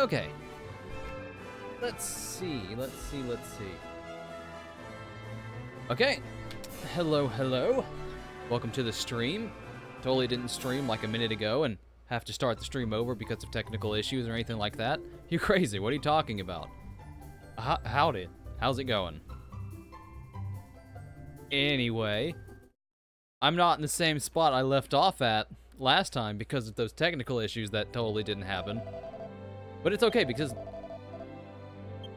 Okay. Let's see. Okay. Hello. Welcome to the stream. Totally didn't stream like a minute ago and have to start the stream over because of technical issues or anything like that. You're crazy. What are you talking about? Howdy. How's it going? Anyway, I'm not in the same spot I left off at last time because of those technical issues that totally didn't happen. But it's okay because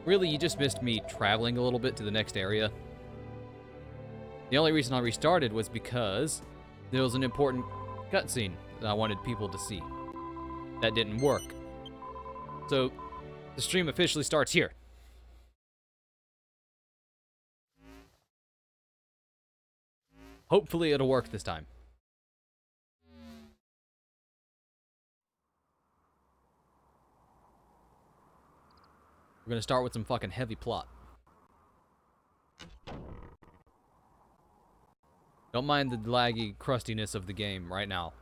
really you just missed me traveling a little bit to the next area. The only reason I restarted was because there was an important cutscene that I wanted people to see. That didn't work. So the stream officially starts here. Hopefully it'll work this time. We're gonna start with some fucking heavy plot. Don't mind the laggy crustiness of the game right now.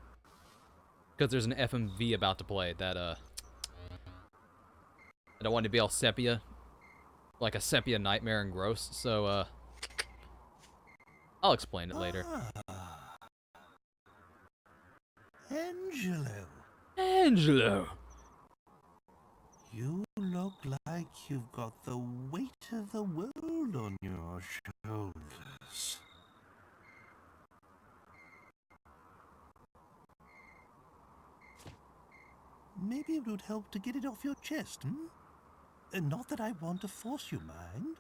Because there's an FMV about to play that, I don't want to be all sepia. Like a sepia nightmare and gross, so, I'll explain it later. Angelo! You look like you've got the weight of the world on your shoulders. Maybe it would help to get it off your chest, And not that I want to force you, mind.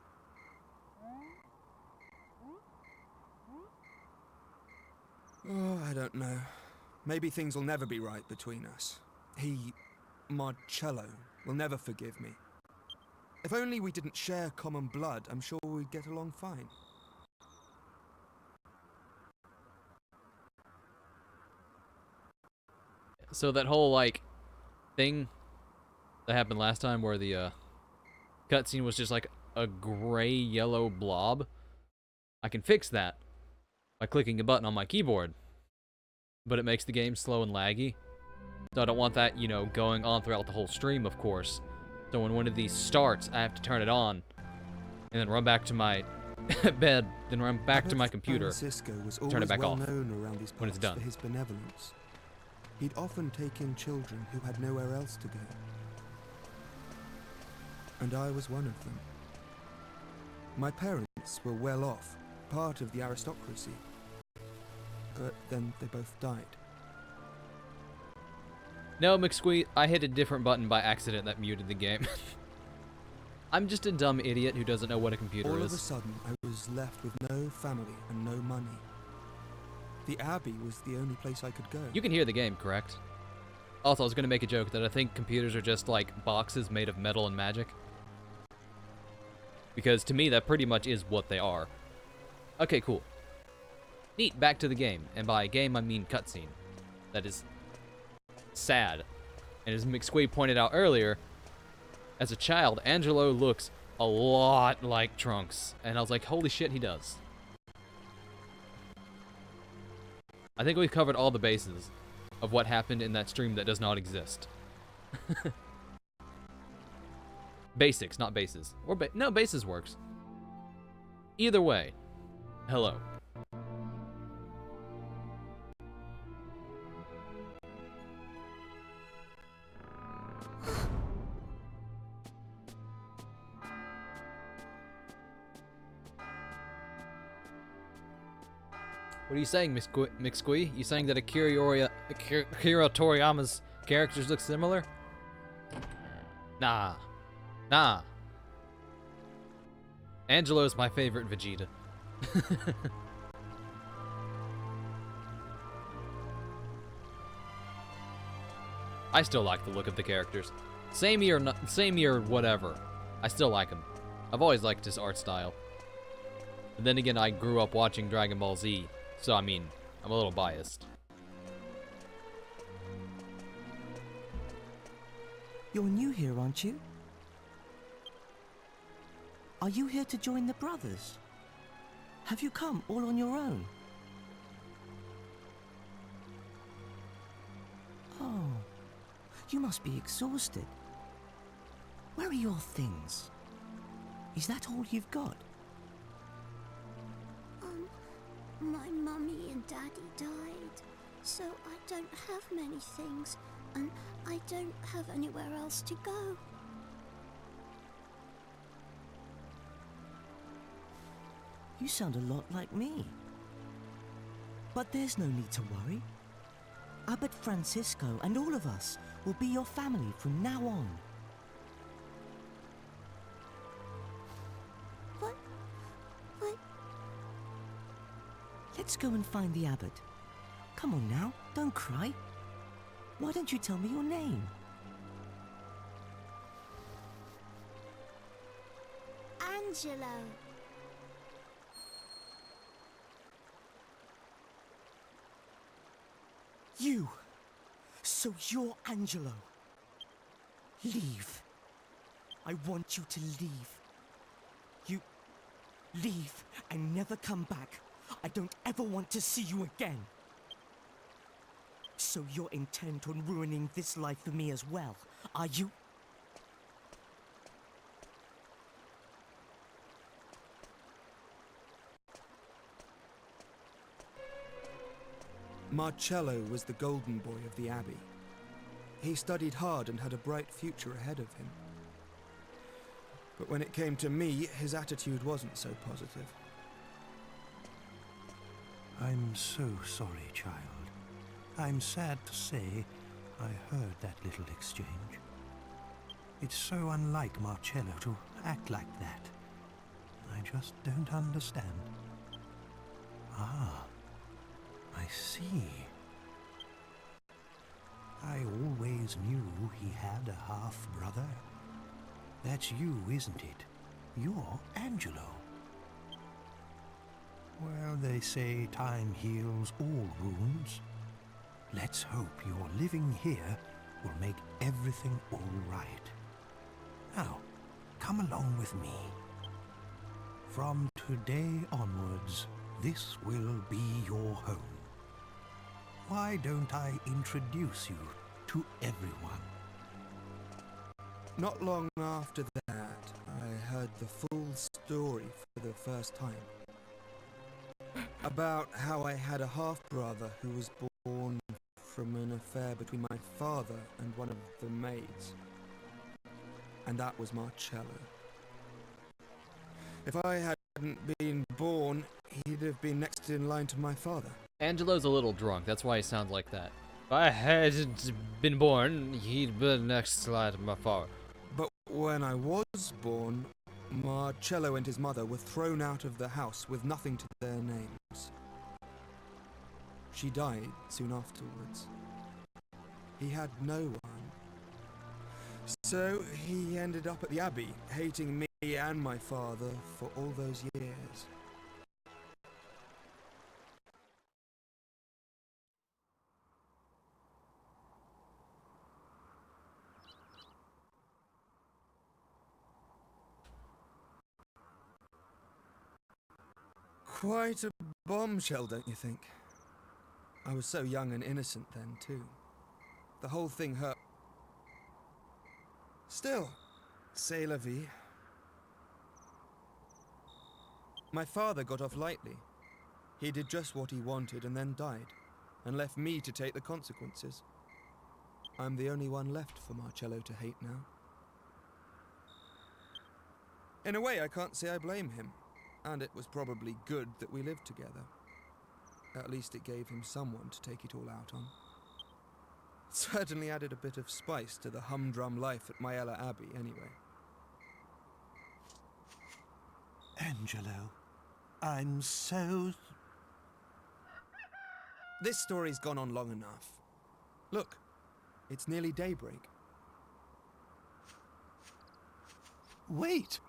Oh, I don't know. Maybe things will never be right between us. Marcello, will never forgive me. If only we didn't share common blood, I'm sure we'd get along fine. So that whole, like, thing that happened last time where the, cutscene was just like a gray-yellow blob, I can fix that by clicking a button on my keyboard. But it makes the game slow and laggy. So I don't want that, you know, going on throughout the whole stream, of course. So when one of these starts, I have to turn it on, and then run back to my bed, then run back to my computer, turn it back off when it's done. For his benevolence. He'd often take in children who had nowhere else to go. And I was one of them. My parents were well off, part of the aristocracy. But then they both died. No, McSqueak, I hit a different button by accident that muted the game. I'm just a dumb idiot who doesn't know what a computer is. All of a sudden, I was left with no family and no money. The Abbey was the only place I could go. You can hear the game, correct? Also, I was going to make a joke that I think computers are just like boxes made of metal and magic. Because to me, that pretty much is what they are. Okay, cool. Neat, back to the game. And by game, I mean cutscene. That is sad. And as McSquee pointed out earlier, as a child, Angelo looks a lot like Trunks. And I was like, holy shit, he does. I think we've covered all the bases of what happened in that stream that does not exist. Basics, not bases. Or no, bases works. Either way, hello. What are you saying, McSquee? You saying that Akira Toriyama's characters look similar? Nah. Nah. Angelo's my favorite Vegeta. I still like the look of the characters. Same year, whatever. I still like him. I've always liked his art style. But then again, I grew up watching Dragon Ball Z, so I mean, I'm a little biased. You're new here, aren't you? Are you here to join the brothers? Have you come all on your own? Oh, you must be exhausted. Where are your things? Is that all you've got? My mummy and daddy died, so I don't have many things, and I don't have anywhere else to go. You sound a lot like me. But there's no need to worry. Abbot Francisco and all of us will be your family from now on. What? Let's go and find the abbot. Come on now, don't cry. Why don't you tell me your name? Angelo. You! So you're Angelo. Leave. I want you to leave. You leave and never come back. I don't ever want to see you again. So you're intent on ruining this life for me as well, are you? Marcello was the golden boy of the Abbey. He studied hard and had a bright future ahead of him. But when it came to me, his attitude wasn't so positive. I'm so sorry, child. I'm sad to say I heard that little exchange. It's so unlike Marcello to act like that. I just don't understand. Ah, I see. I always knew he had a half-brother. That's you, isn't it? You're Angelo. Well, they say time heals all wounds. Let's hope your living here will make everything all right. Now, come along with me. From today onwards, this will be your home. Why don't I introduce you to everyone? Not long after that, I heard the full story for the first time. About how I had a half-brother who was born from an affair between my father and one of the maids. And that was Marcello. If I hadn't been born, he'd have been next in line to my father. Angelo's a little drunk, that's why he sounds like that. If I hadn't been born, he'd been next to my father. But when I was born, Marcello and his mother were thrown out of the house with nothing to their names. She died soon afterwards. He had no one. So he ended up at the Abbey, hating me and my father for all those years. Quite a bombshell, don't you think? I was so young and innocent then, too. The whole thing hurt. Still, c'est la vie. My father got off lightly. He did just what he wanted and then died, and left me to take the consequences. I'm the only one left for Marcello to hate now. In a way, I can't say I blame him. And it was probably good that we lived together. At least it gave him someone to take it all out on. It certainly added a bit of spice to the humdrum life at Myella Abbey, anyway. Angelo, I'm so... This story's gone on long enough. Look, it's nearly daybreak. Wait!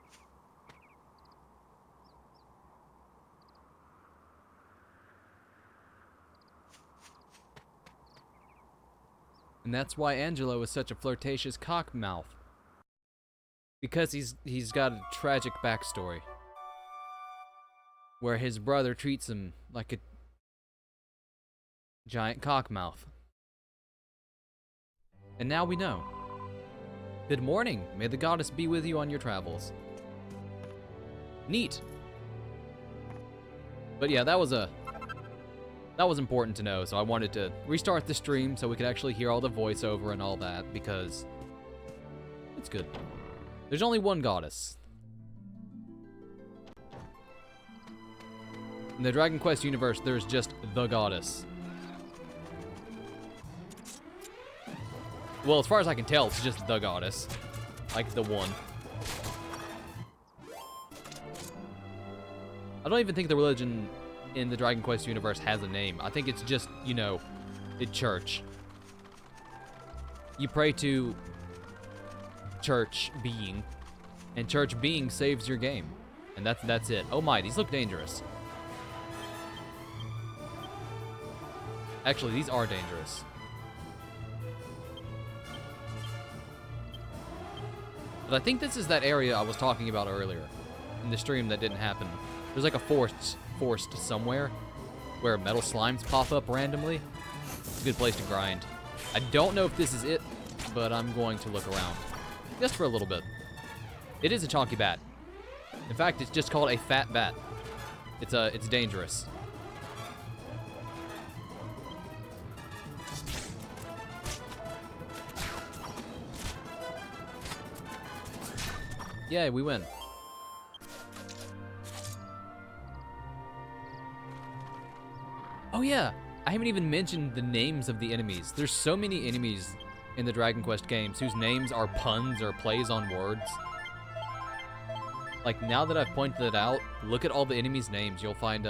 And that's why Angelo is such a flirtatious cockmouth. Because he's got a tragic backstory. Where his brother treats him like a giant cockmouth. And now we know. Good morning. May the goddess be with you on your travels. Neat. But yeah, that was important to know, so I wanted to restart the stream so we could actually hear all the voiceover and all that, because it's good. There's only one goddess. In the Dragon Quest universe, there's just the goddess. Well, as far as I can tell, it's just the goddess. Like, the one. I don't even think the religion in the Dragon Quest universe has a name. I think it's just, you know, the church. You pray to church being, and church being saves your game. And that's it. Oh my, these look dangerous. Actually, these are dangerous. But I think this is that area I was talking about earlier in the stream that didn't happen. There's like a forest somewhere where metal slimes pop up randomly. It's a good place to grind. I don't know if this is it, but I'm going to look around. Just for a little bit. It is a chonky bat. In fact, it's just called a fat bat. It's dangerous. Yeah, we win. Oh yeah, I haven't even mentioned the names of the enemies. There's so many enemies in the Dragon Quest games whose names are puns or plays on words. Like, now that I've pointed it out, look at all the enemies' names. You'll find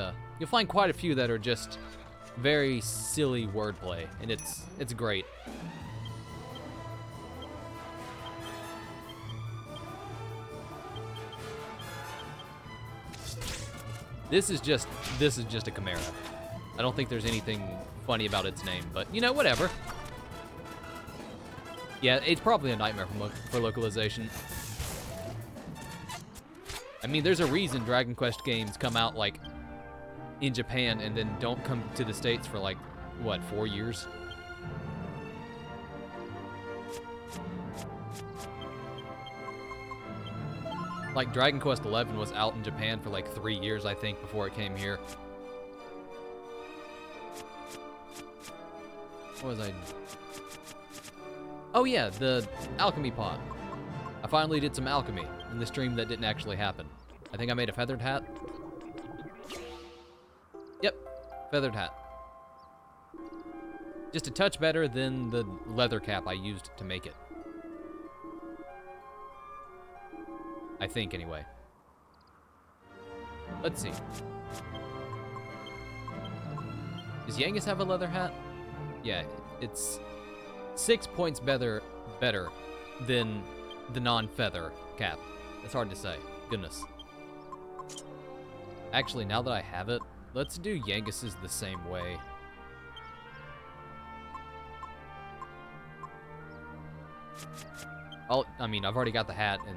quite a few that are just very silly wordplay, and it's great. This is just a chimera. I don't think there's anything funny about its name, but you know, whatever. Yeah, it's probably a nightmare for localization. I mean, there's a reason Dragon Quest games come out like in Japan and then don't come to the States for like, what, 4 years? Like, Dragon Quest XI was out in Japan for like 3 years, I think, before it came here. What was I? Oh yeah, the alchemy pot. I finally did some alchemy in the stream that didn't actually happen. I think I made a feathered hat. Yep, feathered hat. Just a touch better than the leather cap I used to make it. I think, anyway. Let's see. Does Yangus have a leather hat? Yeah, it's 6 points better than the non-feather cap. That's hard to say. Goodness. Actually, now that I have it, let's do Yangus's the same way. I mean, I've already got the hat, and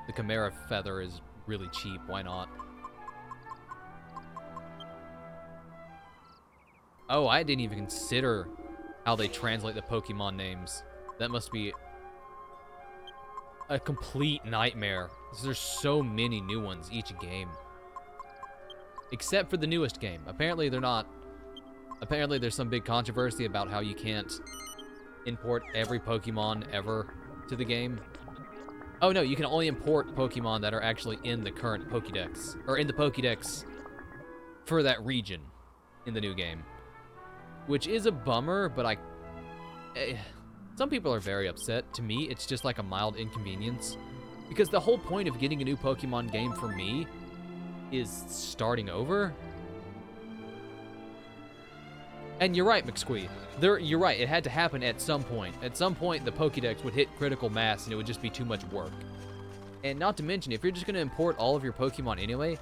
the chimera feather is really cheap. Why not? Oh, I didn't even consider how they translate the Pokemon names. That must be a complete nightmare. There's so many new ones each game. Except for the newest game. Apparently they're not. Apparently there's some big controversy about how you can't import every Pokemon ever to the game. Oh no, you can only import Pokemon that are actually in the current Pokédex. Or in the Pokédex for that region in the new game. Which is a bummer, but some people are very upset. To me, it's just like a mild inconvenience. Because the whole point of getting a new Pokemon game for me is starting over. And you're right, McSquee. You're right, it had to happen at some point. At some point, the Pokédex would hit critical mass and it would just be too much work. And not to mention, if you're just going to import all of your Pokemon anyway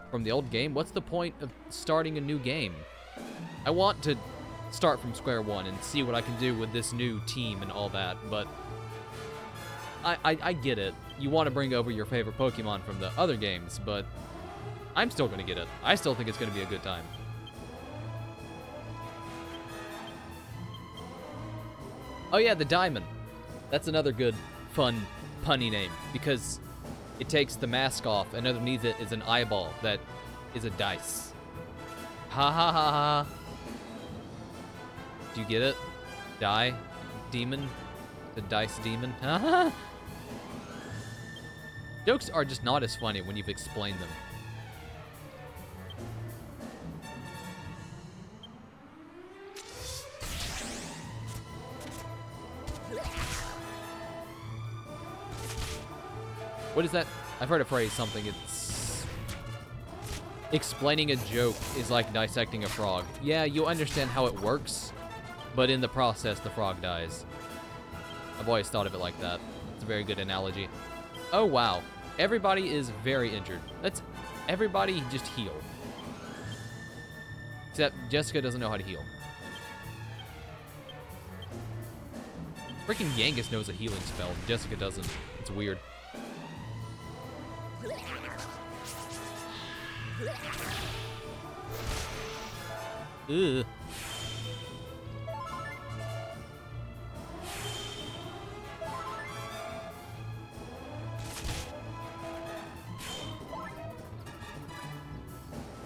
from the old game, what's the point of starting a new game? I want to start from square one and see what I can do with this new team and all that, but I get it. You want to bring over your favorite Pokemon from the other games, but I'm still going to get it. I still think it's going to be a good time. Oh yeah, the diamond. That's another good, fun punny name because it takes the mask off, and underneath it is an eyeball that is a dice. Ha ha ha ha. Do you get it? Die? Demon? The dice demon? Ha ha! Jokes are just not as funny when you've explained them. What is that? I've heard a phrase, something, it's... Explaining a joke is like dissecting a frog. Yeah, you'll understand how it works, but in the process, the frog dies. I've always thought of it like that. It's a very good analogy. Oh, wow. Everybody is very injured. Everybody just heal. Except Jessica doesn't know how to heal. Freaking Yangus knows a healing spell. Jessica doesn't. It's weird. Ugh.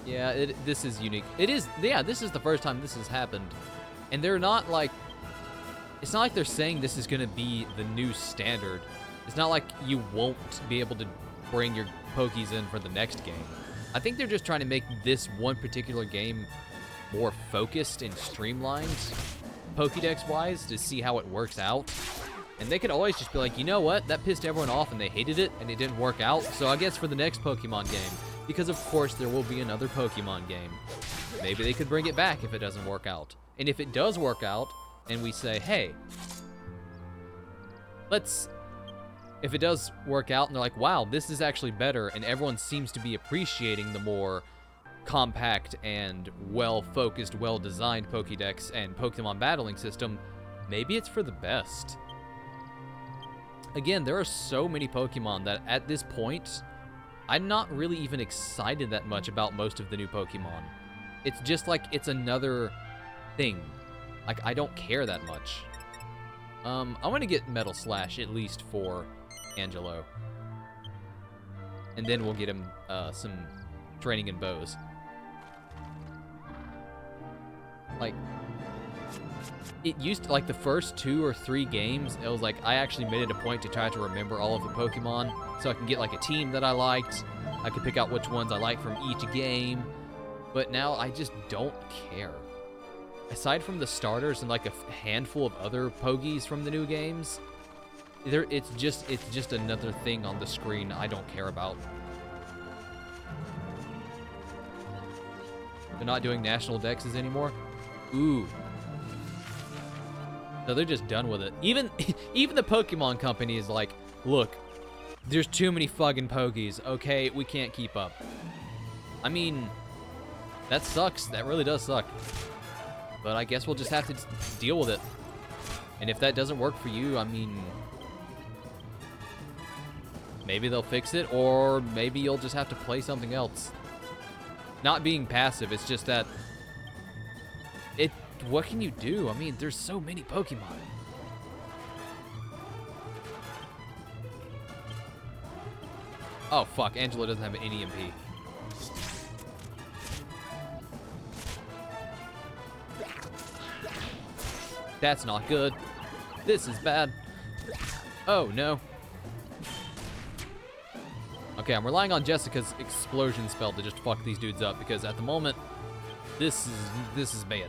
Yeah, this is unique. It is, yeah, this is the first time this has happened. And they're not like, it's not like they're saying this is gonna be the new standard. It's not like you won't be able to bring your Pokies in for the next game. I think they're just trying to make this one particular game more focused and streamlined, Pokédex-wise, to see how it works out. And they could always just be like, you know what, that pissed everyone off and they hated it and it didn't work out, so I guess for the next Pokemon game, because of course there will be another Pokemon game, maybe they could bring it back if it doesn't work out. And if it does work out, and we say, hey, if it does work out and they're like, wow, this is actually better, and everyone seems to be appreciating the more compact and well-focused, well-designed Pokédex and Pokemon battling system, maybe it's for the best. Again, there are so many Pokemon that at this point, I'm not really even excited that much about most of the new Pokemon. It's just like it's another thing. Like, I don't care that much. I want to get Metal Slash at least for Angelo. And then we'll get him some training in bows. Like, it used to, like, the first 2 or 3 games, it was like, I actually made it a point to try to remember all of the Pokemon, so I can get, like, a team that I liked. I could pick out which ones I like from each game. But now I just don't care. Aside from the starters and, like, a handful of other Pogies from the new games, it's just another thing on the screen I don't care about. They're not doing national dexes anymore? Ooh. No, they're just done with it. Even the Pokemon company is like, look, there's too many fucking Pogies. Okay, we can't keep up. I mean, that sucks. That really does suck. But I guess we'll just have to deal with it. And if that doesn't work for you, I mean, maybe they'll fix it, or maybe you'll just have to play something else. Not being passive, it's just that what can you do? I mean, there's so many Pokemon. Oh, fuck. Angela doesn't have any MP. That's not good. This is bad. Oh, no. Okay, I'm relying on Jessica's explosion spell to just fuck these dudes up, because at the moment, this is bad.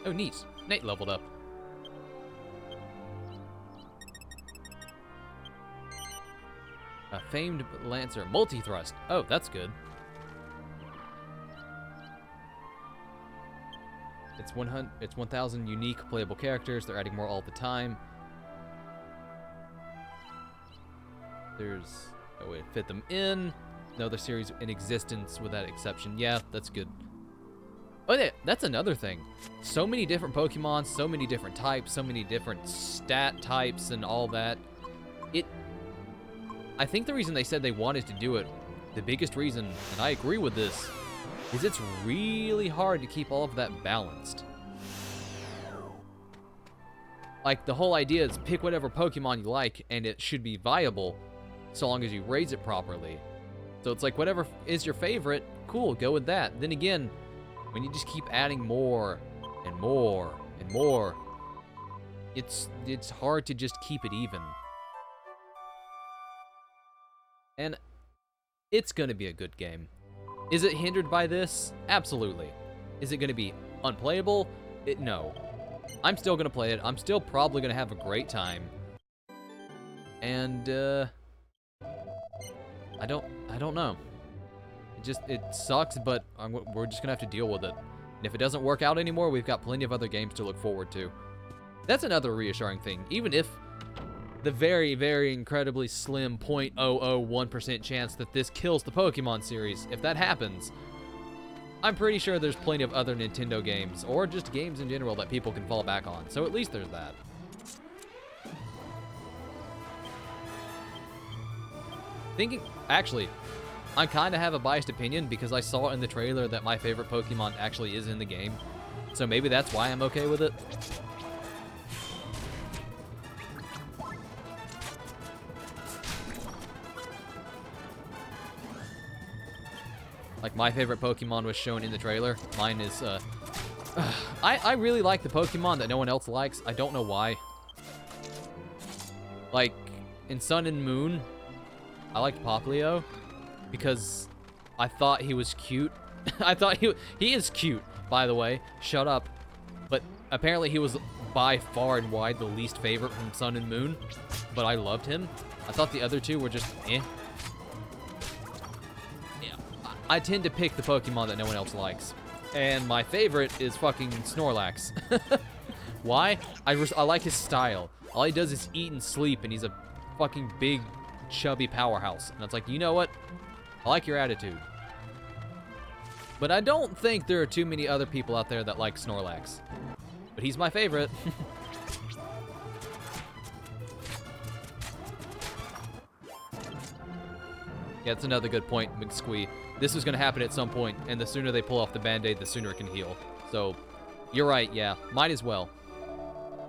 Oh, neat. Nate leveled up. A famed Lancer. Multi-thrust. Oh, that's good. It's 1,000 unique playable characters. They're adding more all the time. There's a way to fit them in. No other series in existence with that exception. Yeah, that's good. Oh yeah, that's another thing. So many different Pokemon, so many different types, so many different stat types and all that. I think the reason they said they wanted to do it, the biggest reason, and I agree with this, is it's really hard to keep all of that balanced. Like, the whole idea is pick whatever Pokemon you like, and it should be viable, so long as you raise it properly. So it's like, whatever is your favorite, cool, go with that. Then again, when you just keep adding more, and more, and more, it's hard to just keep it even. And it's gonna be a good game. Is it hindered by this? Absolutely. Is it gonna be unplayable? No. I'm still gonna play it. I'm still probably gonna have a great time. And I don't know. It sucks, but we're just gonna have to deal with it. And if it doesn't work out anymore, we've got plenty of other games to look forward to. That's another reassuring thing. Even if the very, very incredibly slim 0.001% chance that this kills the Pokemon series, if that happens, I'm pretty sure there's plenty of other Nintendo games, or just games in general, that people can fall back on. So at least there's that. Actually, I kind of have a biased opinion because I saw in the trailer that my favorite Pokemon actually is in the game. So maybe that's why I'm okay with it. Like, my favorite Pokemon was shown in the trailer. Mine is, I really like the Pokemon that no one else likes. I don't know why. Like, in Sun and Moon, I liked Poplio because I thought he was cute. I thought he is cute, by the way. Shut up. But apparently he was by far and wide the least favorite from Sun and Moon. But I loved him. I thought the other two were just eh. I tend to pick the Pokemon that no one else likes. And my favorite is fucking Snorlax. Why? I like his style. All he does is eat and sleep, and he's a fucking big, chubby powerhouse. And it's like, you know what? I like your attitude. But I don't think there are too many other people out there that like Snorlax. But he's my favorite. Yeah, that's another good point, McSquee. This is going to happen at some point, and the sooner they pull off the Band-Aid, the sooner it can heal. So, you're right, yeah. Might as well.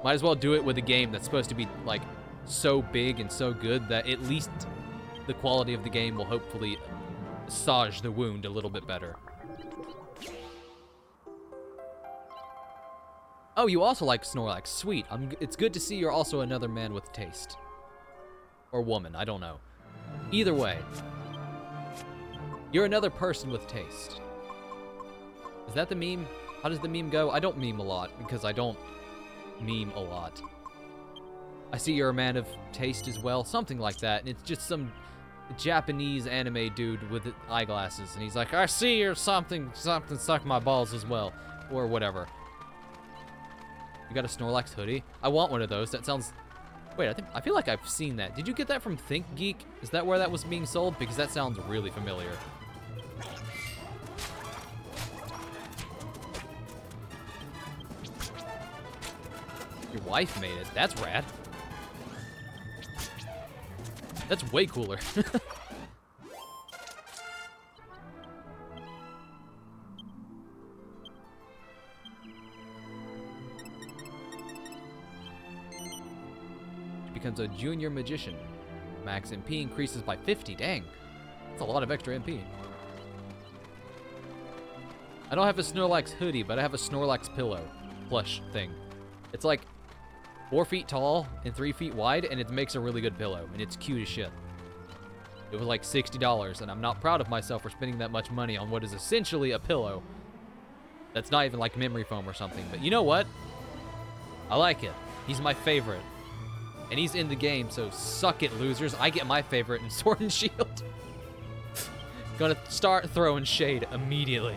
Might as well do it with a game that's supposed to be, like, so big and so good that at least the quality of the game will hopefully massage the wound a little bit better. Oh, you also like Snorlax. Sweet. It's good to see you're also another man with taste. Or woman, I don't know. Either way. You're another person with taste. Is that the meme? How does the meme go? I don't meme a lot, because I don't meme a lot. I see you're a man of taste as well. Something like that. And it's just some Japanese anime dude with eyeglasses. And he's like, I see you're something suck my balls as well. Or whatever. You got a Snorlax hoodie? I want one of those. That sounds... Wait, I feel like I've seen that. Did you get that from Think Geek? Is that where that was being sold? Because that sounds really familiar. Your wife made it. That's rad. That's way cooler. Becomes a junior magician. Max MP increases by 50. Dang. That's a lot of extra MP. I don't have a Snorlax hoodie, but I have a Snorlax pillow plush thing. It's like 4 feet tall and 3 feet wide, and it makes a really good pillow, and it's cute as shit. It was like $60, and I'm not proud of myself for spending that much money on what is essentially a pillow. That's not even like memory foam or something, but you know what? I like it. He's my favorite. And he's in the game, so suck it, losers. I get my favorite in Sword and Shield. Gonna start throwing shade immediately.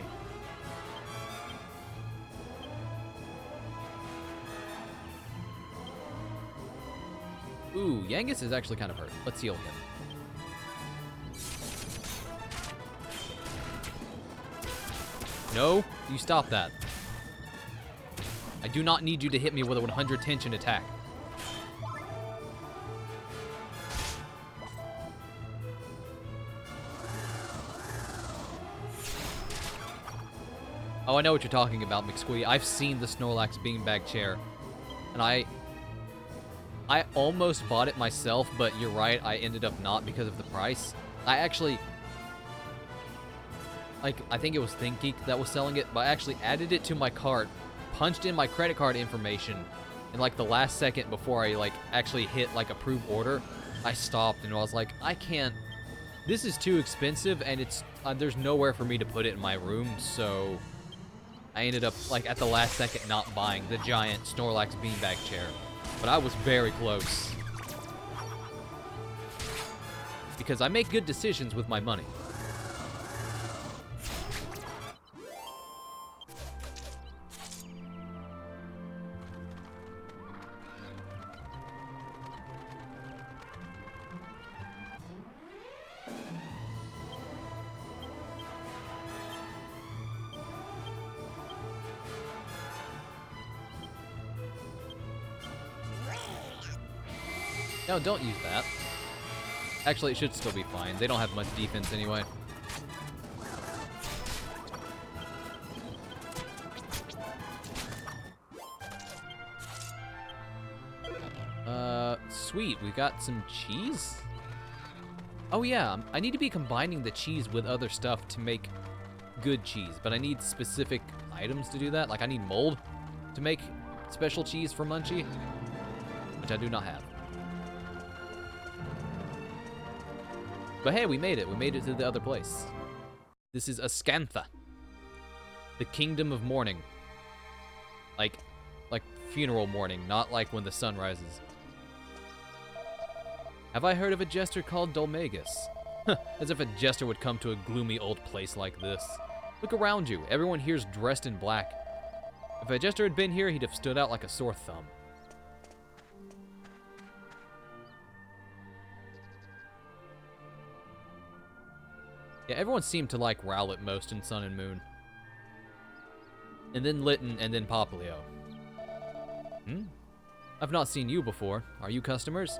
Ooh, Yangus is actually kind of hurt. Let's heal him. No, you stop that. I do not need you to hit me with a 100 tension attack. Oh, I know what you're talking about, McSquee. I've seen the Snorlax beanbag chair, and I almost bought it myself, but you're right, I ended up not because of the price. I actually, like, I think it was ThinkGeek that was selling it, but I actually added it to my cart, punched in my credit card information, and like the last second before I like actually hit like approve order, I stopped and I was like, I can't. This is too expensive, and it's there's nowhere for me to put it in my room, so I ended up like at the last second not buying the giant Snorlax beanbag chair. But I was very close because I make good decisions with my money. No, don't use that. Actually, it should still be fine. They don't have much defense anyway. Sweet. We got some cheese? Oh yeah, I need to be combining the cheese with other stuff to make good cheese, but I need specific items to do that. Like, I need mold to make special cheese for Munchie, which I do not have. But hey, we made it. We made it to the other place. This is Ascantha, the Kingdom of Mourning. Like funeral mourning, not like when the sun rises. Have I heard of a jester called Dolmagus? As if a jester would come to a gloomy old place like this. Look around you. Everyone here's dressed in black. If a jester had been here, he'd have stood out like a sore thumb. Yeah, everyone seemed to like Rowlet most in Sun and Moon. And then Litten, and then Poplio. I've not seen you before. Are you customers?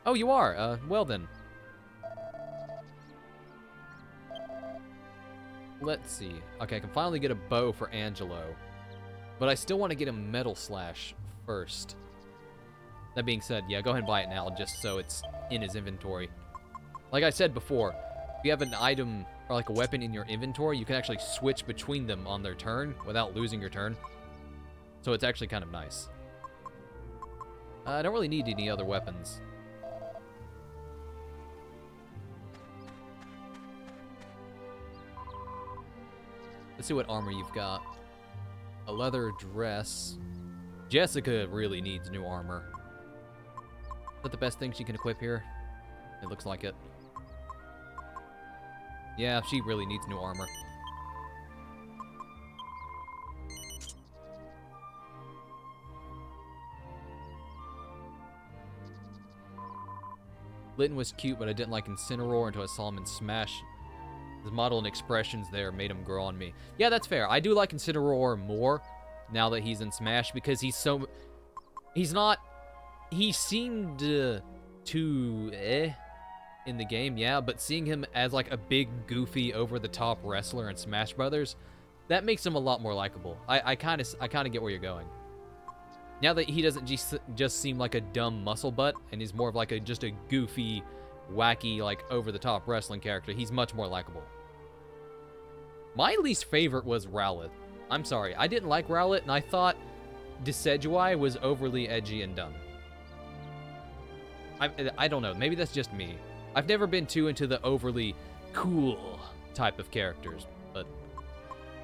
Oh, you are. Well then. Let's see. Okay, I can finally get a bow for Angelo. But I still want to get a Metal Slash first. That being said, yeah, go ahead and buy it now, just so it's in his inventory. Like I said before, if you have an item or like a weapon in your inventory, you can actually switch between them on their turn without losing your turn. So it's actually kind of nice. I don't really need any other weapons. Let's see what armor you've got. A leather dress. Jessica really needs new armor. Is that the best thing she can equip here? It looks like it. Yeah, she really needs new armor. Litten was cute, but I didn't like Incineroar until I saw him in Smash. His model and expressions there made him grow on me. Yeah, that's fair. I do like Incineroar more now that he's in Smash because he's so... He's not... He seemed too in the game, yeah, but seeing him as like a big, goofy, over-the-top wrestler in Smash Brothers, that makes him a lot more likable. I kind of get where you're going. Now that he doesn't just seem like a dumb muscle butt, and he's more of like just a goofy, wacky, like over-the-top wrestling character, he's much more likable. My least favorite was Rowlet. I'm sorry, I didn't like Rowlet, and I thought Decidueye was overly edgy and dumb. I don't know, maybe that's just me. I've never been too into the overly cool type of characters, but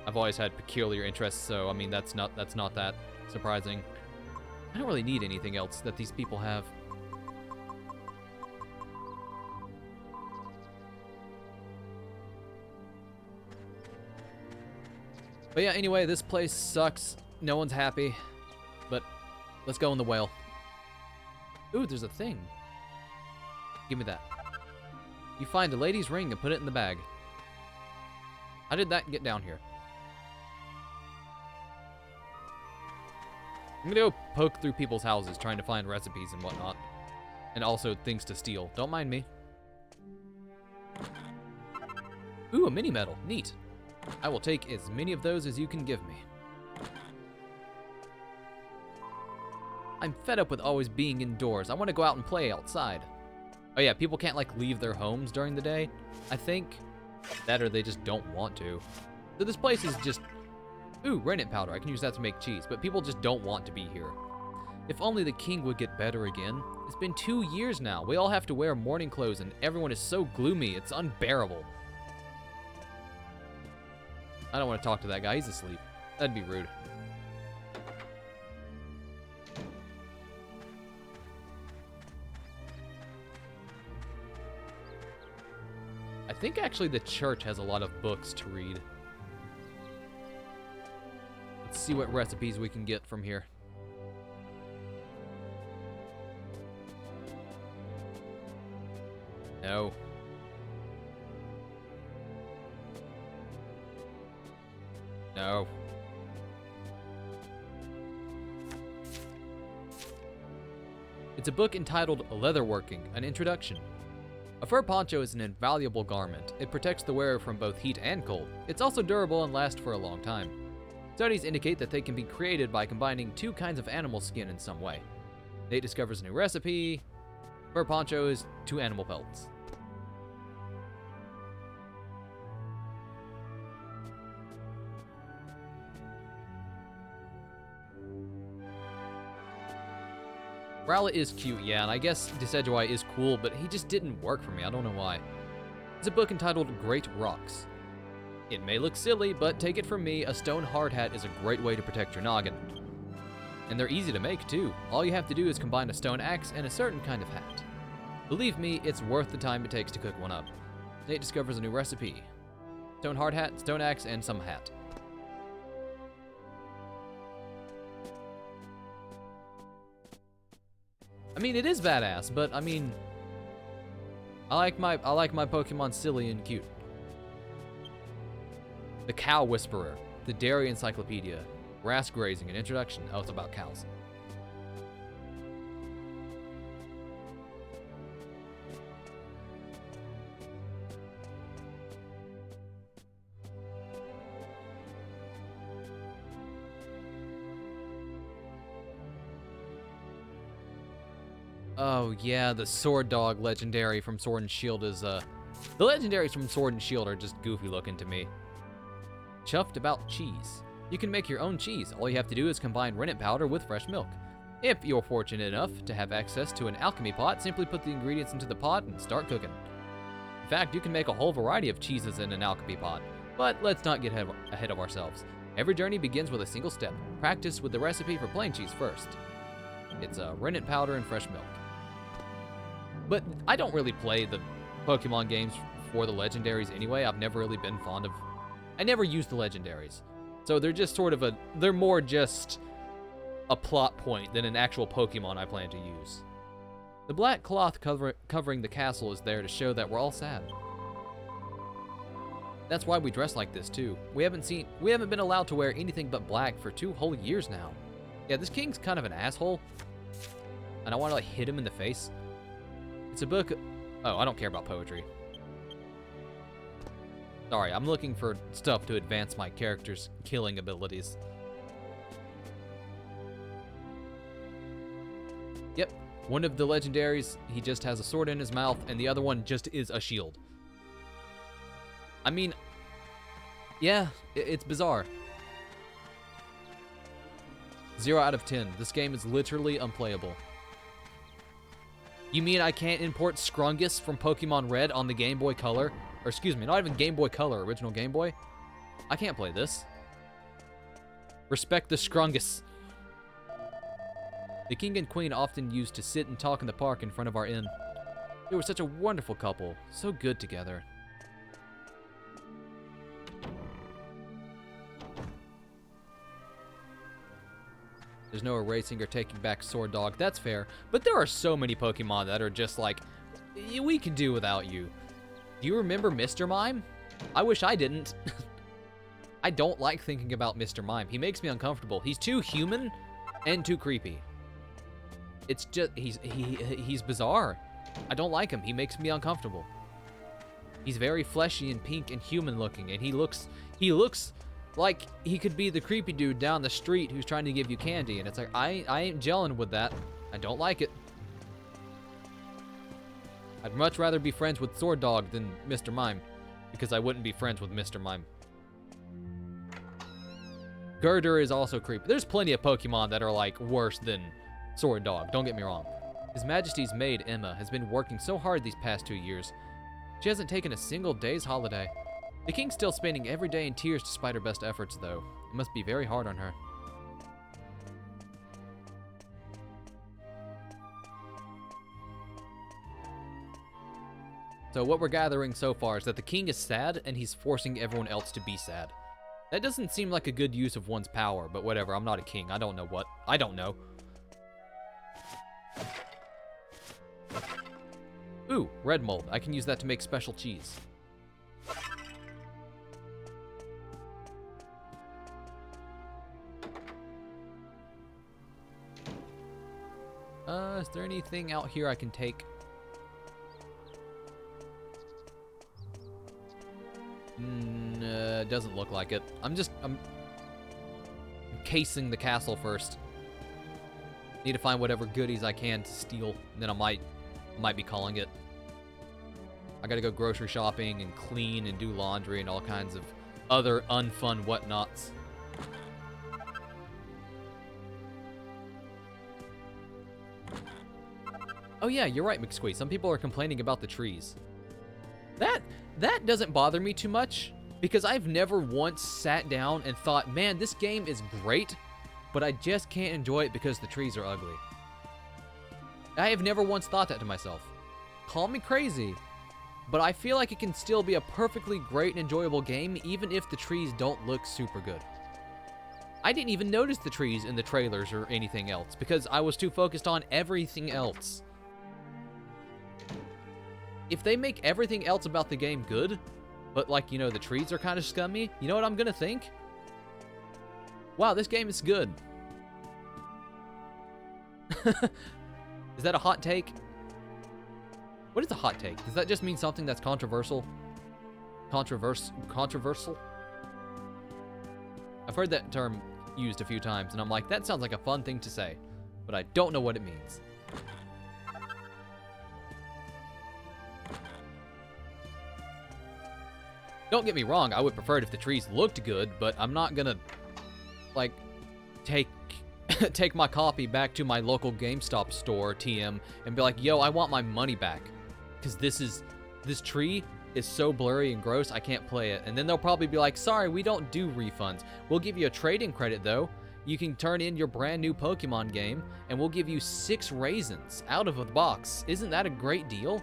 I've always had peculiar interests, so I mean that's not that surprising. I don't really need anything else that these people have. But yeah, anyway, this place sucks. No one's happy. But let's go in the whale. Ooh, there's a thing. Give me that. You find a lady's ring and put it in the bag. How did that get down here? I'm gonna go poke through people's houses trying to find recipes and whatnot. And also things to steal. Don't mind me. Ooh, a mini medal. Neat. I will take as many of those as you can give me. I'm fed up with always being indoors. I want to go out and play outside. Oh yeah, people can't like leave their homes during the day, I think. That or they just don't want to. So this place is just... Ooh, rennet powder. I can use that to make cheese, but people just don't want to be here. If only the king would get better again. It's been 2 years now. We all have to wear mourning clothes and everyone is so gloomy. It's unbearable. I don't want to talk to that guy. He's asleep. That'd be rude. I think actually the church has a lot of books to read. Let's see what recipes we can get from here. No. No. It's a book entitled Leatherworking, an Introduction. A fur poncho is an invaluable garment. It protects the wearer from both heat and cold. It's also durable and lasts for a long time. Studies indicate that they can be created by combining 2 kinds of animal skin in some way. Nate discovers a new recipe. Fur poncho is 2 animal pelts. Rowlet is cute, yeah, and I guess Decidueye is cool, but he just didn't work for me. I don't know why. It's a book entitled Great Rocks. It may look silly, but take it from me, a stone hard hat is a great way to protect your noggin. And they're easy to make, too. All you have to do is combine a stone axe and a certain kind of hat. Believe me, it's worth the time it takes to cook one up. Nate discovers a new recipe. Stone hard hat, stone axe, and some hat. I mean, it is badass, but I mean, I like my Pokemon silly and cute. The Cow Whisperer, the Dairy Encyclopedia, grass grazing, an introduction. Oh, it's about cows. Oh yeah, the Sword Dog legendary from Sword and Shield is, the legendaries from Sword and Shield are just goofy looking to me. Chuffed about cheese. You can make your own cheese. All you have to do is combine rennet powder with fresh milk. If you're fortunate enough to have access to an alchemy pot, simply put the ingredients into the pot and start cooking. In fact, you can make a whole variety of cheeses in an alchemy pot. But let's not get ahead of ourselves. Every journey begins with a single step. Practice with the recipe for plain cheese first. It's rennet powder and fresh milk. But I don't really play the Pokemon games for the legendaries anyway. I've never really been fond of... I never used the legendaries. So they're just sort of they're more just a plot point than an actual Pokemon I plan to use. The black cloth covering the castle is there to show that we're all sad. That's why we dress like this too. We haven't been allowed to wear anything but black for 2 whole years now. Yeah, this king's kind of an asshole. And I want to like hit him in the face. It's a book... Oh, I don't care about poetry. Sorry, I'm looking for stuff to advance my character's killing abilities. Yep, one of the legendaries, he just has a sword in his mouth, and the other one just is a shield. I mean, yeah, it's bizarre. 0 out of 10. This game is literally unplayable. You mean I can't import Scrungus from Pokemon Red on the Game Boy Color? Or excuse me, not even Game Boy Color, original Game Boy? I can't play this. Respect the Scrungus. The king and queen often used to sit and talk in the park in front of our inn. They were such a wonderful couple, so good together. There's no erasing or taking back Sword Dog, that's fair. But there are so many Pokemon that are just like, we can do without you. Do you remember Mr. Mime? I wish I didn't. I don't like thinking about Mr. Mime. He makes me uncomfortable. He's too human, and too creepy. It's just, he's bizarre. I don't like him. He makes me uncomfortable. He's very fleshy and pink and human looking, and he looks like he could be the creepy dude down the street who's trying to give you candy, and it's like, I ain't gelling with that. I don't like it. I'd much rather be friends with Sword Dog than Mr. Mime, because I wouldn't be friends with Mr. Mime. Girder is also creepy. There's plenty of Pokemon that are like worse than Sword Dog, don't get me wrong. His Majesty's maid, Emma, has been working so hard these past 2 years. She hasn't taken a single day's holiday. The king's still spending every day in tears despite her best efforts, though. It must be very hard on her. So what we're gathering so far is that the king is sad, and he's forcing everyone else to be sad. That doesn't seem like a good use of one's power, but whatever, I'm not a king. I don't know what. I don't know. Ooh, red mold. I can use that to make special cheese. Is there anything out here I can take? Doesn't look like it. I'm casing the castle first. Need to find whatever goodies I can to steal, and then I might be calling it. I gotta go grocery shopping and clean and do laundry and all kinds of other unfun whatnots. Oh yeah, you're right, McSqueeze. Some people are complaining about the trees. That doesn't bother me too much, because I've never once sat down and thought, man, this game is great, but I just can't enjoy it because the trees are ugly. I have never once thought that to myself. Call me crazy, but I feel like it can still be a perfectly great and enjoyable game even if the trees don't look super good. I didn't even notice the trees in the trailers or anything else because I was too focused on everything else. If they make everything else about the game good, but like, you know, the trees are kind of scummy, you know what I'm gonna think? Wow, this game is good. Is that a hot take? What is a hot take? Does that just mean something that's controversial? Controversial? I've heard that term used a few times, and I'm like, that sounds like a fun thing to say, but I don't know what it means. Don't get me wrong, I would prefer it if the trees looked good, but I'm not gonna, like, take my copy back to my local GameStop store, TM, and be like, yo, I want my money back. Because this tree is so blurry and gross, I can't play it. And then they'll probably be like, sorry, we don't do refunds. We'll give you a trade-in credit, though. You can turn in your brand new Pokemon game, and we'll give you 6 raisins out of the box. Isn't that a great deal?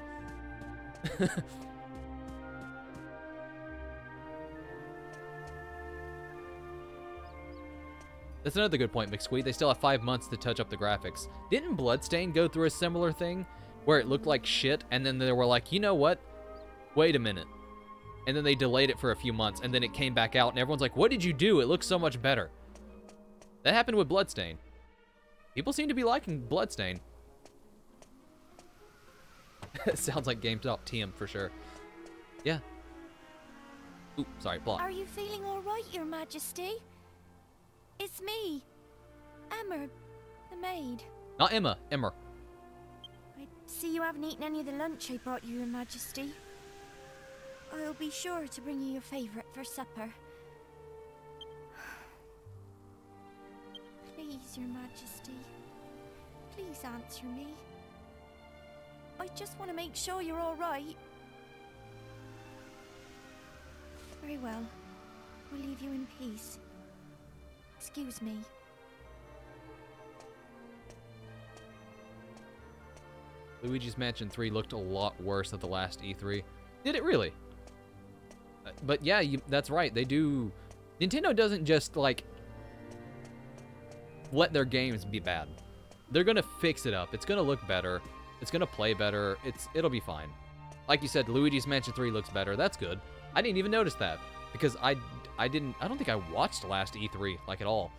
That's another good point, McSqueed. They still have 5 months to touch up the graphics. Didn't Bloodstain go through a similar thing? Where it looked like shit, and then they were like, you know what? Wait a minute. And then they delayed it for a few months, and then it came back out, and everyone's like, what did you do? It looks so much better. That happened with Bloodstain. People seem to be liking Bloodstain. Sounds like GameStop TM for sure. Yeah. Ooh, sorry, plot. Are you feeling all right, Your Majesty? It's me, Emma, the maid. Not Emma, Emma. I see you haven't eaten any of the lunch I brought you, Your Majesty. I'll be sure to bring you your favorite for supper. Please, Your Majesty, please answer me. I just want to make sure you're all right. Very well. We'll leave you in peace. Excuse me. Luigi's Mansion 3 looked a lot worse at the last E3. Did it really? But yeah, that's right. They do. Nintendo doesn't just like let their games be bad. They're gonna fix it up. It's gonna look better. It's gonna play better. It'll be fine. Like you said, Luigi's Mansion 3 looks better. That's good. I didn't even notice that because I don't think I watched the last E3 like at all.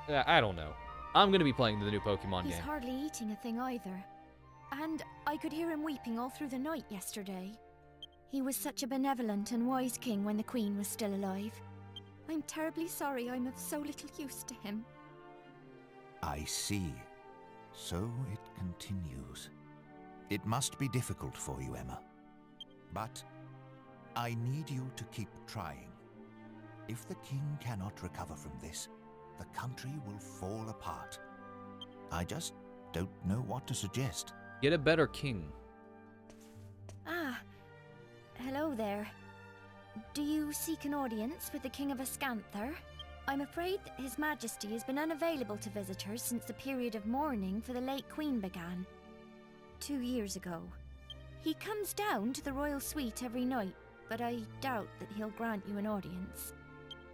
I don't know. I'm gonna be playing the new Pokemon He's game. hardly eating a thing either. And I could hear him weeping all through the night yesterday. He was such a benevolent and wise king when the Queen was still alive. I'm terribly sorry I'm of so little use to him. I see. So it continues. It must be difficult for you, Emma. But I need you to keep trying. If the king cannot recover from this, the country will fall apart. I just don't know what to suggest. Get a better king. Ah, hello there. Do you seek an audience with the King of Ascanther? I'm afraid His Majesty has been unavailable to visitors since the period of mourning for the late Queen began 2 years ago. He comes down to the royal suite every night, but I doubt that he'll grant you an audience.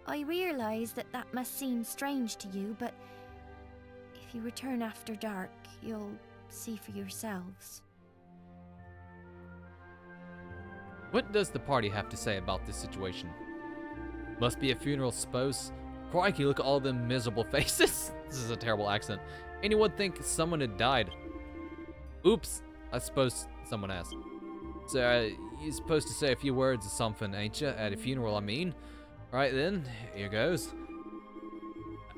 I realise that that must seem strange to you, but if you return after dark, you'll see for yourselves. What does the party have to say about this situation? Must be a funeral, suppose. Crikey, look at all them miserable faces. This is a terrible accent. Anyone think someone had died? Oops, I suppose someone has. So, you're supposed to say a few words or something, ain't you? At a funeral, I mean. Right then, here goes.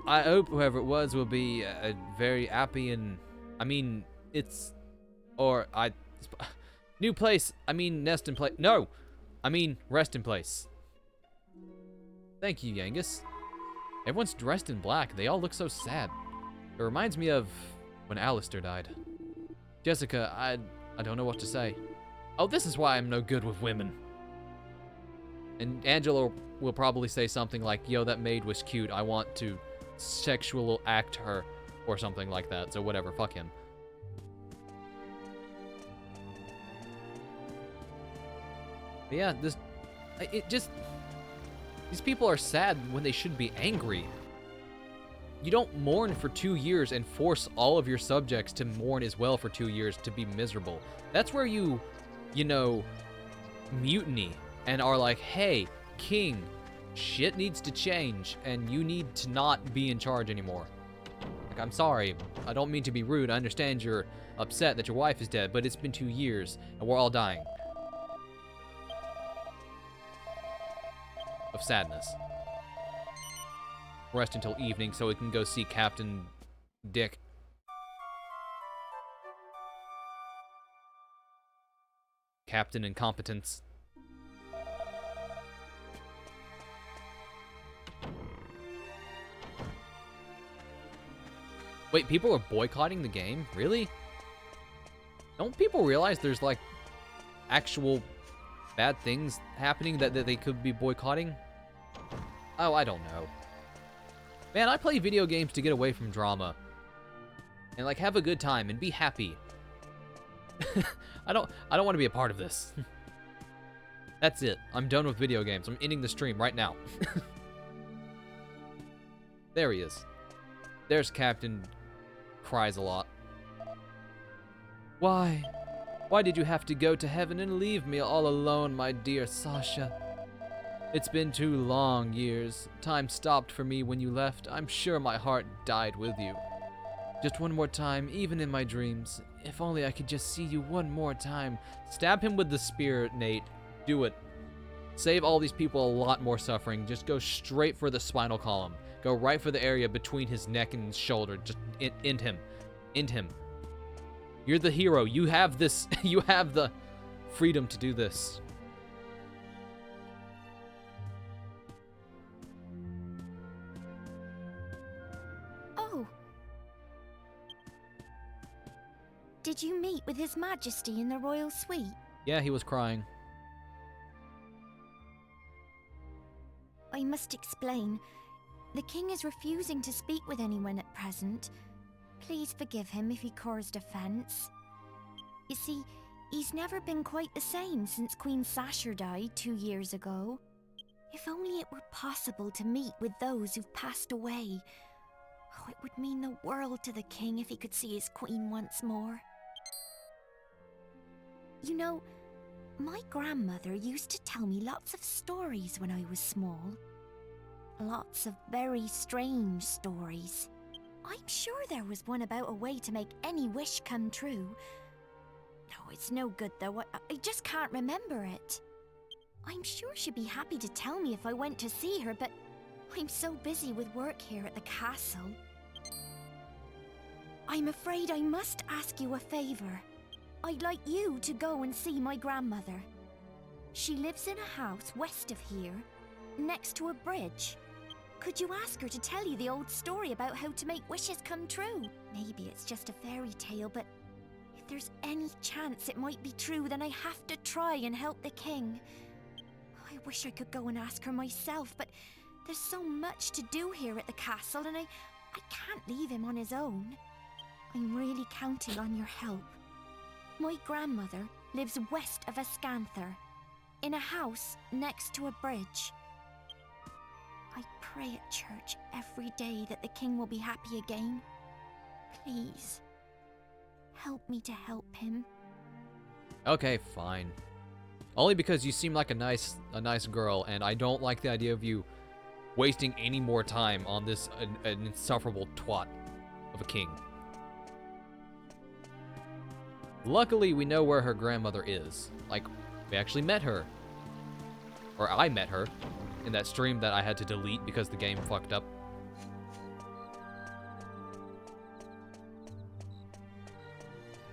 I hope whoever it was will be very happy and... I mean, it's... Or, new place, I mean nest in place. No! I mean rest in place. Thank you, Yangus. Everyone's dressed in black. They all look so sad. It reminds me of when Alistair died. Jessica, I don't know what to say. Oh, this is why I'm no good with women. And Angela will probably say something like, yo, that maid was cute. I want to sexual act her or something like that. So whatever, fuck him. But yeah, these people are sad when they should be angry. You don't mourn for 2 years and force all of your subjects to mourn as well for 2 years to be miserable. That's where you know, mutiny and are like, hey, king, shit needs to change and you need to not be in charge anymore. Like, I'm sorry, I don't mean to be rude. I understand you're upset that your wife is dead, but it's been 2 years and we're all dying of sadness. Rest until evening so we can go see Captain Dick. Captain Incompetence. Wait, people are boycotting the game? Really? Don't people realize there's like actual bad things happening that they could be boycotting? Oh, I don't know. Man, I play video games to get away from drama. And like have a good time and be happy. I don't want to be a part of this. That's it. I'm done with video games. I'm ending the stream right now. There he is. There's Captain Cries a lot. Why? Why did you have to go to heaven and leave me all alone, my dear Sasha? It's been 2 long years. Time stopped for me when you left. I'm sure my heart died with you. Just one more time, even in my dreams. If only I could just see you one more time. Stab him with the spear, Nate. Do it. Save all these people a lot more suffering. Just go straight for the spinal column. Go right for the area between his neck and his shoulder. Just end him. End him. You're the hero. You have this. You have the freedom to do this. Oh. Did you meet with His Majesty in the royal suite? Yeah, he was crying. I must explain. The king is refusing to speak with anyone at present. Please forgive him if he caused offense. You see, he's never been quite the same since Queen Sasha died 2 years ago. If only it were possible to meet with those who've passed away. Oh, it would mean the world to the king if he could see his queen once more. You know, my grandmother used to tell me lots of stories when I was small. Lots of very strange stories. I'm sure there was one about a way to make any wish come true. No, it's no good though. I just can't remember it. I'm sure she'd be happy to tell me if I went to see her, but I'm so busy with work here at the castle. I'm afraid I must ask you a favor. I'd like you to go and see my grandmother. She lives in a house west of here, next to a bridge. Could you ask her to tell you the old story about how to make wishes come true? Maybe it's just a fairy tale, but if there's any chance it might be true, then I have to try and help the king. I wish I could go and ask her myself, but there's so much to do here at the castle, and I can't leave him on his own. I'm really counting on your help. My grandmother lives west of Ascanther, in a house next to a bridge. I pray at church every day that the king will be happy again. Please, help me to help him. Okay, fine. Only because you seem like a nice girl, and I don't like the idea of you wasting any more time on this an insufferable twat of a king. Luckily, we know where her grandmother is. Like, we actually met her. Or I met her in that stream that I had to delete because the game fucked up.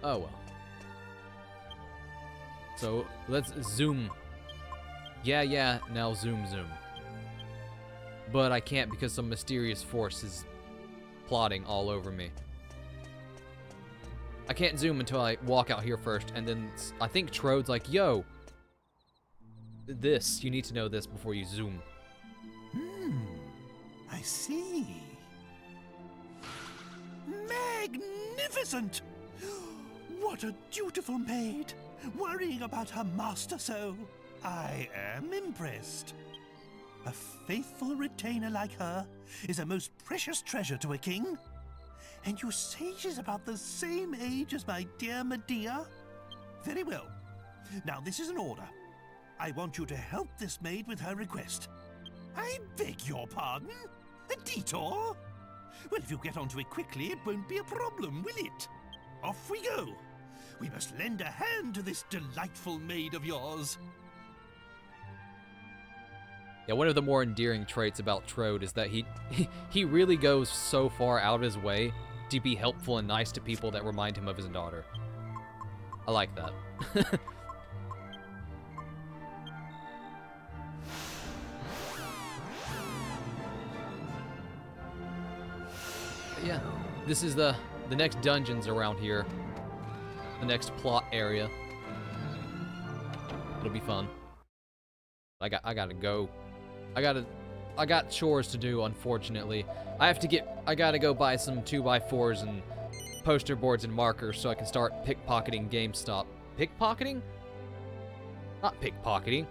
Oh well. So, let's zoom. Yeah, now zoom. But I can't because some mysterious force is plotting all over me. I can't zoom until I walk out here first, and then I think Trode's like, yo, you need to know this before you zoom. I see. Magnificent! What a dutiful maid, worrying about her master so. I am impressed. A faithful retainer like her is a most precious treasure to a king. And you say she's about the same age as my dear Medea? Very well. Now this is an order. I want you to help this maid with her request. I beg your pardon? A detour? Well, if you get onto it quickly, it won't be a problem, will it? Off we go. We must lend a hand to this delightful maid of yours. Yeah, one of the more endearing traits about Trode is that he really goes so far out of his way to be helpful and nice to people that remind him of his daughter. I like that. Yeah, this is the next dungeons around here. The next plot area. It'll be fun. I gotta go. I got chores to do, unfortunately. I gotta go buy some 2x4s and poster boards and markers so I can start pickpocketing GameStop. Pickpocketing? Not pickpocketing.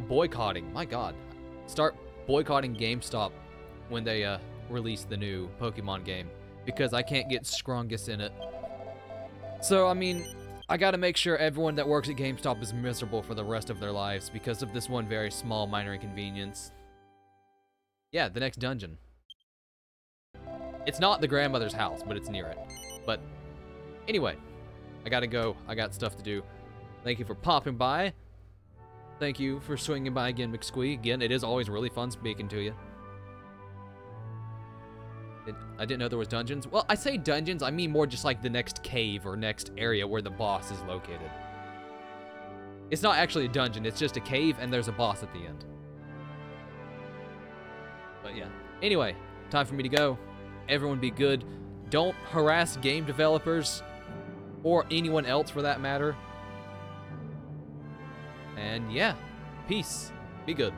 Boycotting. My god. Start boycotting GameStop when they release the new Pokemon game, because I can't get Scrungus in it. So, I mean, I gotta make sure everyone that works at GameStop is miserable for the rest of their lives because of this one very small minor inconvenience. Yeah, the next dungeon. It's not the grandmother's house, but it's near it. But anyway, I gotta go. I got stuff to do. Thank you for popping by. Thank you for swinging by again, McSquee. Again, it is always really fun speaking to you. I didn't know there was dungeons. Well, I say dungeons, I mean more just like the next cave or next area where the boss is located. It's not actually a dungeon, it's just a cave and there's a boss at the end. But yeah. Anyway, time for me to go. Everyone be good. Don't harass game developers or anyone else for that matter. And yeah, peace. Be good.